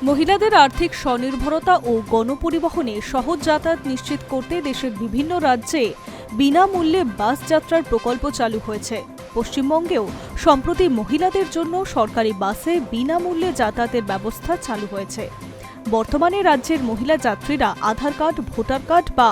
মহিলাদের আর্থিক স্বনির্ভরতা ও গণপরিবহনে সহজ যাতায়াত নিশ্চিত করতে দেশের বিভিন্ন রাজ্যে বিনামূল্যে বাস যাত্রার প্রকল্প চালু হয়েছে। পশ্চিমবঙ্গেও সম্প্রতি মহিলাদের জন্য সরকারি বাসে বিনামূল্যে যাতায়াতের ব্যবস্থা চালু হয়েছে। বর্তমানে রাজ্যের মহিলা যাত্রীরা আধার কার্ড, ভোটার কার্ড বা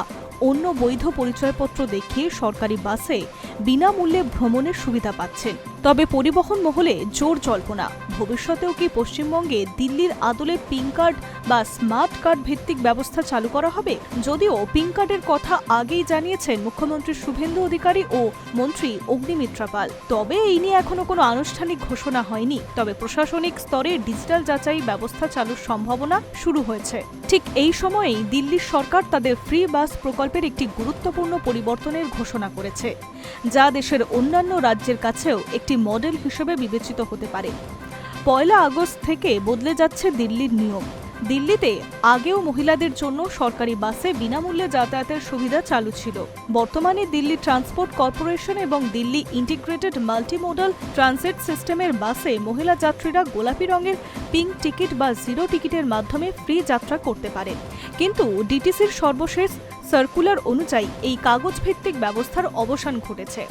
অন্য বৈধ পরিচয়পত্র দেখিয়ে সরকারি বাসে বিনামূল্যে ভ্রমণের সুবিধা পাচ্ছেন। তবে পরিবহন মহলে জোর জল্পনা, ভবিষ্যতেও কি পশ্চিমবঙ্গে দিল্লির আদলে পিঙ্ক কার্ড বা স্মার্ট কার্ড ভিত্তিক ব্যবস্থা চালু করা হবে? যদিও পিঙ্ক কার্ডের কথা আগেই জানিয়েছেন মুখ্যমন্ত্রী শুভেন্দু অধিকারী ও মন্ত্রী অগ্নিমিত্রা পাল। তবে এই নিয়ে এখনো কোনো আনুষ্ঠানিক ঘোষণা হয়নি। তবে প্রশাসনিক স্তরে ডিজিটাল যাচাই ব্যবস্থা চালুর সম্ভাবনা শুরু হয়েছে। ঠিক এই সময়েই দিল্লির সরকার তাদের ফ্রি বাস প্রকল্পের একটি গুরুত্বপূর্ণ পরিবর্তনের ঘোষণা করেছে, যা দেশের অন্যান্য রাজ্যের কাছেও একটি মডেল হিসেবে বিবেচিত হতে পারে। ১ আগস্ট থেকে বদলে যাচ্ছে দিল্লির নিয়ম। দিল্লিতে আগেও মহিলাদের জন্য সরকারি বাসে বিনামূল্যে যাতায়াতের সুবিধা চালু ছিল। বর্তমানে দিল্লি ট্রান্সপোর্ট কর্পোরেশন এবং দিল্লি ইন্টিগ্রেটেড মাল্টিমোডাল ট্রানজিট সিস্টেমের বাসে মহিলা যাত্রীরা গোলাপি রঙের পিঙ্ক টিকিট বা জিরো টিকিটের মাধ্যমে ফ্রি যাত্রা করতে পারে। কিন্তু ডিটিসির সর্বশেষ সার্কুলার অনুযায়ী এই কাগজ ভিত্তিক ব্যবস্থার অবসান ঘটেছে।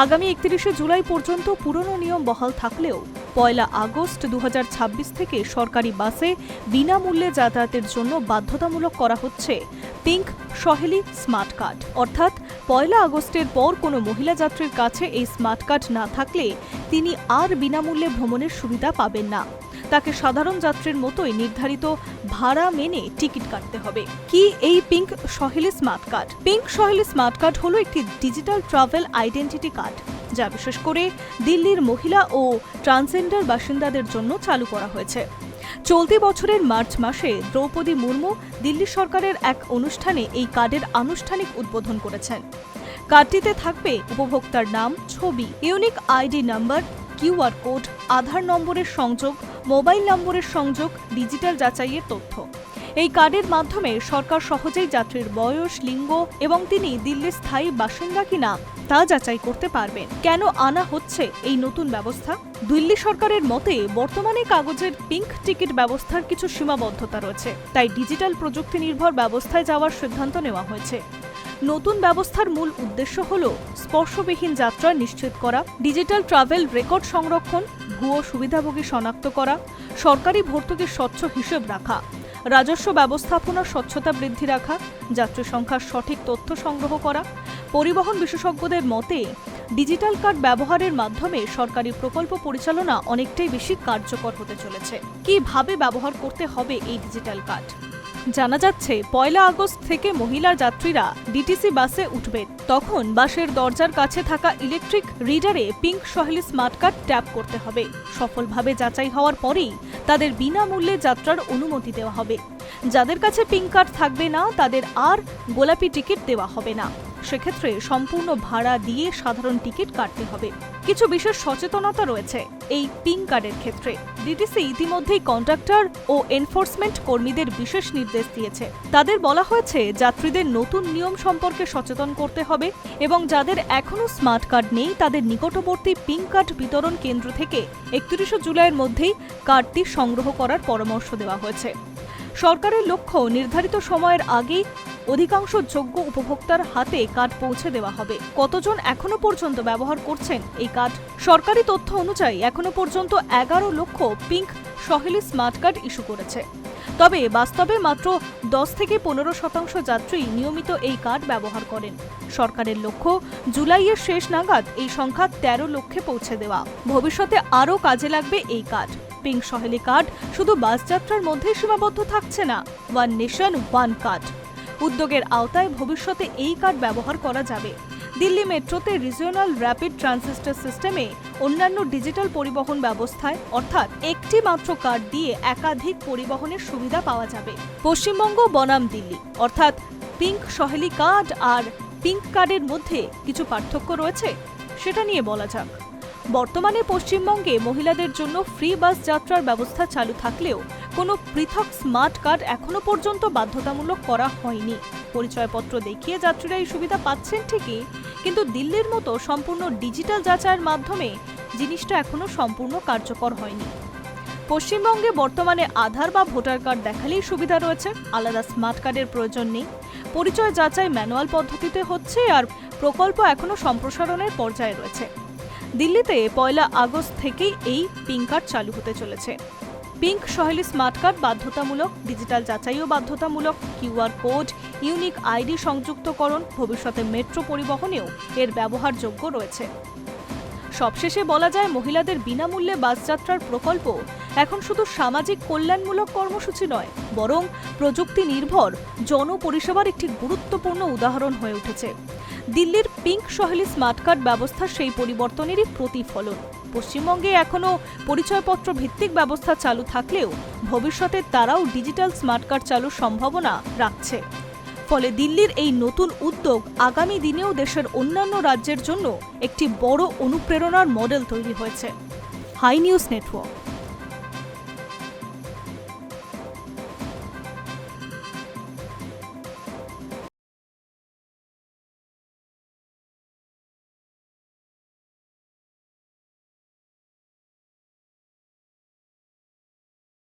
আগামী ৩১ জুলাই পর্যন্ত পুরনো নিয়ম বহাল থাকলেও ১ আগস্ট ২০২৬ থেকে সরকারি বাসে বিনামূল্যে যাতায়াতের জন্য বাধ্যতামূলক করা হচ্ছে পিঙ্ক সহেলি স্মার্ট কার্ড। অর্থাৎ ১ আগস্টের পর কোনো মহিলা যাত্রীর কাছে এই স্মার্ট কার্ড না থাকলে তিনি আর বিনামূল্যে ভ্রমণের সুবিধা পাবেন না। তাকে সাধারণ যাত্রীর মতোই নির্ধারিত ভাড়া মেনে টিকিট কাটতে হবে। কি এই pink Saheli smart card? Pink Saheli smart card হলো একটি ডিজিটাল ট্রাভেল আইডেন্টিটি কার্ড, যা বিশেষ করে দিল্লির মহিলা ও ট্রান্সজেন্ডার বাসিন্দাদের জন্য চালু করা হয়েছে। চলতি বছরের মার্চ মাসে দ্রৌপদী মুর্মু দিল্লি সরকারের এক অনুষ্ঠানে এই কার্ডের আনুষ্ঠানিক উদ্বোধন করেছেন। কার্ডটিতে থাকবে উপভোক্তার নাম, ছবি, unique ID number, QR code, Aadhaar নম্বরের সংযোগ, মোবাইল নম্বরের সংযোগ, ডিজিটাল যাচাইয়ের তথ্য। এই কার্ডের মাধ্যমে সরকার সহজেই যাত্রীর বয়স, লিঙ্গ এবং তিনি দিল্লির স্থায়ী বাসিন্দা কিনা তা যাচাই করতে পারবেন। কেন আনা হচ্ছে এই নতুন ব্যবস্থা? দিল্লি সরকারের মতে বর্তমানে কাগজের পিঙ্ক টিকিট ব্যবস্থার কিছু সীমাবদ্ধতা রয়েছে, তাই ডিজিটাল প্রযুক্তি নির্ভর ব্যবস্থায় যাওয়ার সিদ্ধান্ত নেওয়া হয়েছে। নতুন ব্যবস্থার মূল উদ্দেশ্য হল স্পর্শবিহীন যাত্রা নিশ্চিত করা, ডিজিটাল ট্রাভেল রেকর্ড সংরক্ষণ, ভুয়ো সুবিধাভোগী শনাক্ত করা, সরকারি ভর্তুকির স্বচ্ছ হিসেব রাখা, রাজস্ব ব্যবস্থাপনার স্বচ্ছতা বৃদ্ধি রাখা, যাত্রী সংখ্যার সঠিক তথ্য সংগ্রহ করা। পরিবহন বিশেষজ্ঞদের মতে ডিজিটাল কার্ড ব্যবহারের মাধ্যমে সরকারি প্রকল্প পরিচালনা অনেকটাই বেশি কার্যকর হতে চলেছে। কিভাবে ব্যবহার করতে হবে এই ডিজিটাল কার্ড? জানা যাচ্ছে ১ আগস্ট থেকে মহিলা যাত্রীরা ডিটিসি বাসে উঠবেন। তখন বাসের দরজার কাছে থাকা ইলেকট্রিক রিডারে pink Saheli smart card tap করতে হবে। সফলভাবে যাচাই হওয়ার পরেই তাদের বিনামূল্যে যাত্রার অনুমতি দেওয়া হবে। যাদের কাছে পিঙ্ক কার্ড থাকবে না তাদের আর গোলাপি টিকিট দেওয়া হবে না। সেক্ষেত্রে সম্পূর্ণ ভাড়া দিয়ে সাধারণ টিকিট কাটতে হবে। কিছু বিশেষ সচেতনতা রয়েছে এই পিঙ্ক কার্ডের ক্ষেত্রে। ডিটিসি ইতিমধ্যেই কন্ডাক্টর ও এনফোর্সমেন্ট কর্মীদের বিশেষ নির্দেশ দিয়েছে। তাদের বলা হয়েছে যাত্রীদের নতুন নিয়ম সম্পর্কে সচেতন করতে হবে এবং যাদের এখনো স্মার্ট কার্ড নেই তাদের নিকটবর্তী পিঙ্ক কার্ড বিতরণ কেন্দ্র থেকে ৩১ জুলাইয়ের মধ্যেই কার্ডটি সংগ্রহ করার পরামর্শ দেওয়া হয়েছে। সরকারের লক্ষ্য নির্ধারিত সময়ের আগেই অধিকাংশ যোগ্য উপভোক্তার হাতে কার্ড পৌঁছে দেওয়া হবে। কতজন এখনো পর্যন্ত ব্যবহার করছেন এই কার্ড? সরকারি তথ্য অনুযায়ী এখনো পর্যন্ত ১১ লক্ষ pink Saheli smart card issue করেছে। তবে বাস্তবে মাত্র ১০ থেকে ১৫% যাত্রী নিয়মিত এই কার্ড ব্যবহার করেন। সরকারের লক্ষ্য জুলাইয়ের শেষ নাগাদ এই সংখ্যা ১৩ লক্ষে পৌঁছে দেওয়া। ভবিষ্যতে আরও কাজে লাগবে এই কার্ড। পিঙ্ক সহেলি কার্ড শুধু বাস যাত্রার মধ্যেই সীমাবদ্ধ থাকছে না। ওয়ান নেশন ওয়ান কার্ড উদ্যোগের আওতায় ভবিষ্যতে এই কার্ড ব্যবহার করা যাবে। দিল্লি মেট্রোতে রিজিওনাল র্যাপিড ট্রানজিস্টার সিস্টেমে অন্যান্য ডিজিটাল পরিবহন ব্যবস্থায় অর্থাৎ একটি মাত্র কার্ড দিয়ে একাধিক পরিবহনের সুবিধা পাওয়া যাবে। পশ্চিমবঙ্গ বনাম দিল্লি, অর্থাৎ পিঙ্ক সহেলি কার্ড আর পিঙ্ক কার্ডের মধ্যে কিছু পার্থক্য রয়েছে, সেটা নিয়ে বলা যাক। বর্তমানে পশ্চিমবঙ্গে মহিলাদের জন্য ফ্রি বাস যাত্রার ব্যবস্থা চালু থাকলেও কোনো পৃথক স্মার্ট কার্ড এখনো পর্যন্ত বাধ্যতামূলক করা হয়নি। পরিচয়পত্র দেখিয়ে যাত্রীরা এই সুবিধা পাচ্ছেন ঠিকই, কিন্তু দিল্লির মতো সম্পূর্ণ ডিজিটাল যাচাইয়ের মাধ্যমে জিনিসটা এখনো সম্পূর্ণ কার্যকর হয়নি। পশ্চিমবঙ্গে বর্তমানে আধার বা ভোটার কার্ড দেখালেই সুবিধা রয়েছে, আলাদা স্মার্ট কার্ডের প্রয়োজন নেই। পরিচয় যাচাই ম্যানুয়াল পদ্ধতিতে হচ্ছে, আর প্রকল্প এখনো সম্প্রসারণের পর্যায়ে রয়েছে। দিল্লিতে 1 আগস্ট থেকেই এই পিঙ্ক কার্ড চালু হতে চলেছে। পিঙ্ক সহেলি স্মার্ট কার্ড বাধ্যতামূলক, ডিজিটাল যাচাইও বাধ্যতামূলক, কিউআর কোড, ইউনিক আইডি সংযুক্তকরণ, ভবিষ্যতে মেট্রো পরিবহনেও এর ব্যবহারযোগ্য রয়েছে। সবশেষে বলা যায়, মহিলাদের বিনামূল্যে বাস যাত্রার প্রকল্প এখন শুধু সামাজিক কল্যাণমূলক কর্মসূচি নয়, বরং প্রযুক্তি নির্ভর জনপরিষেবার একটি গুরুত্বপূর্ণ উদাহরণ হয়ে উঠেছে। দিল্লির পিঙ্ক সহেলি স্মার্ট কার্ড ব্যবস্থা সেই পরিবর্তনেরই প্রতিফলন। পশ্চিমবঙ্গে এখনও পরিচয়পত্র ভিত্তিক ব্যবস্থা চালু থাকলেও ভবিষ্যতে তারাও ডিজিটাল স্মার্ট কার্ড চালুর সম্ভাবনা রাখছে। ফলে দিল্লির এই নতুন উদ্যোগ আগামী দিনেও দেশের অন্যান্য রাজ্যের জন্য একটি বড় অনুপ্রেরণার মডেল তৈরি হয়েছে। Hi news network.